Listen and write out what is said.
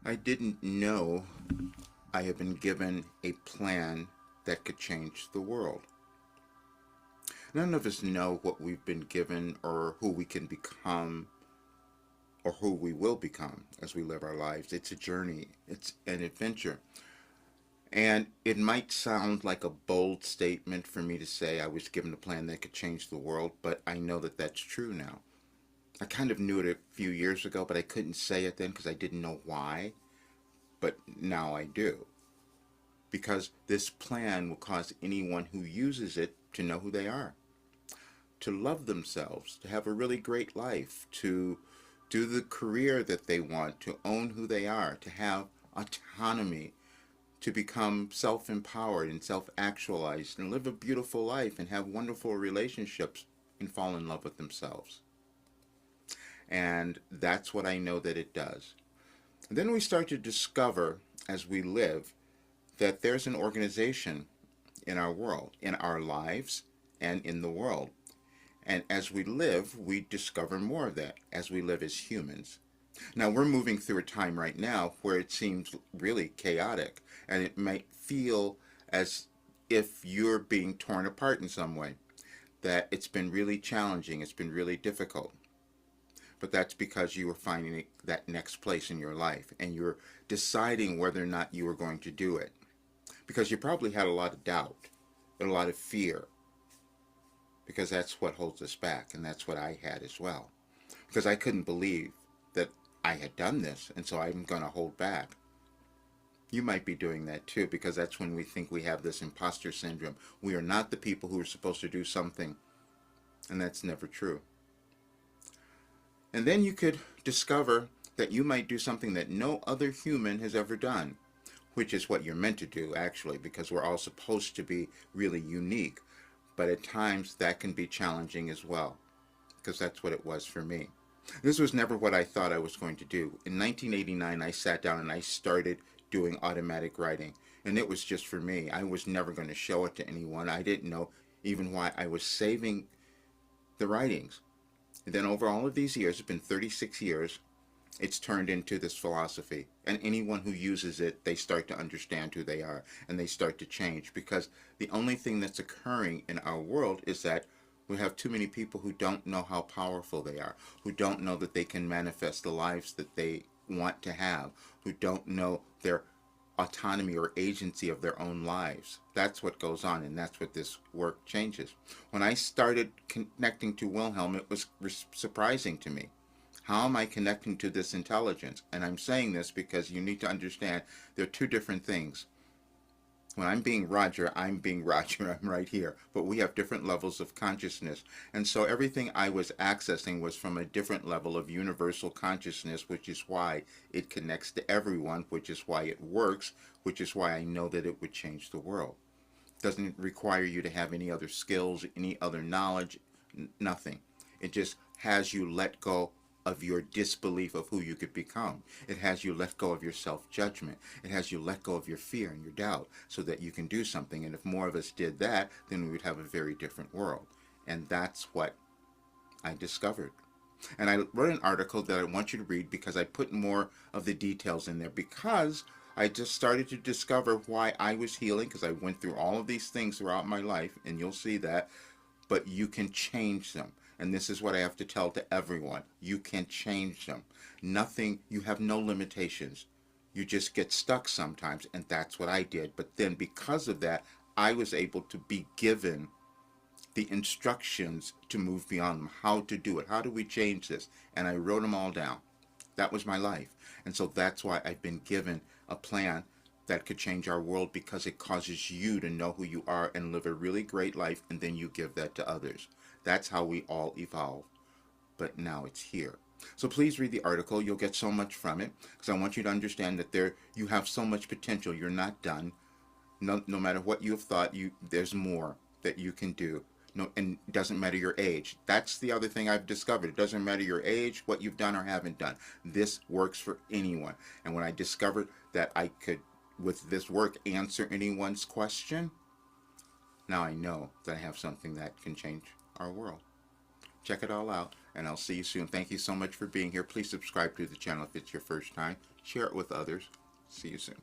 I didn't know I had been given a plan that could change the world. None of us know what we've been given or who we can become or who we will become as we live our lives. It's a journey, it's an adventure. And it might sound like a bold statement for me to say I was given a plan that could change the world, but I know that that's true now. I kind of knew it a few years ago, but I couldn't say it then because I didn't know why. But now I do. Because this plan will cause anyone who uses it to know who they are, to love themselves, to have a really great life, to do the career that they want, to own who they are, to have autonomy, to become self empowered and self actualized and live a beautiful life and have wonderful relationships and fall in love with themselves. And that's what I know that it does. And then we start to discover as we live that there's an organization in our world, in our lives, and in the world. And as we live, we discover more of that as we live as humans. Now, we're moving through a time right now where it seems really chaotic, and it might feel as if you're being torn apart in some way, that it's been really challenging, it's been really difficult. But that's because you were finding that next place in your life, and you're deciding whether or not you were going to do it. Because you probably had a lot of doubt, and a lot of fear, because that's what holds us back, and that's what I had as well. Because I couldn't believe that I had done this, and so I'm going to hold back. You might be doing that too, because that's when we think we have this imposter syndrome. We are not the people who are supposed to do something, and that's never true. And then you could discover that you might do something that no other human has ever done, which is what you're meant to do, actually, because we're all supposed to be really unique. But at times that can be challenging as well, because that's what it was for me. This was never what I thought I was going to do. In 1989, I sat down and I started doing automatic writing, and it was just for me. I was never going to show it to anyone. I didn't know even why I was saving the writings. And then over all of these years, it's been 36 years, it's turned into this philosophy. And anyone who uses it, they start to understand who they are and they start to change, because the only thing that's occurring in our world is that we have too many people who don't know how powerful they are, who don't know that they can manifest the lives that they want to have, who don't know their autonomy or agency of their own lives. That's what goes on, and that's what this work changes. When I started connecting to Wilhelm, it was surprising to me. How am I connecting to this intelligence? And I'm saying this because you need to understand there are two different things. When I'm being Roger, I'm being Roger. I'm right here. But we have different levels of consciousness. And so everything I was accessing was from a different level of universal consciousness, which is why it connects to everyone, which is why it works, which is why I know that it would change the world. It doesn't require you to have any other skills, any other knowledge, nothing. It just has you let go of your disbelief of who you could become. It has you let go of your self-judgment. It has you let go of your fear and your doubt so that you can do something. And if more of us did that, then we would have a very different world. And that's what I discovered. And I wrote an article that I want you to read because I put more of the details in there, because I just started to discover why I was healing, because I went through all of these things throughout my life, and you'll see that. But you can change them. And this is what I have to tell to everyone. You can change them. Nothing, you have no limitations. You just get stuck sometimes, and that's what I did. But then because of that, I was able to be given the instructions to move beyond them, how to do it. How do we change this? And I wrote them all down. That was my life. And so that's why I've been given a plan that could change our world, because it causes you to know who you are and live a really great life, and then you give that to others. That's how we all evolve. But now it's here. So please read the article. You'll get so much from it, because I want you to understand that you have so much potential. You're not done. No matter what you have thought, there's more that you can do. No, and it doesn't matter your age. That's the other thing I've discovered. It doesn't matter your age, what you've done or haven't done. This works for anyone. And when I discovered that I could, with this work, answer anyone's question, now I know that I have something that can change our world. Check it all out, and I'll see you soon. Thank you so much for being here. Please subscribe to the channel if it's your first time. Share it with others. See you soon.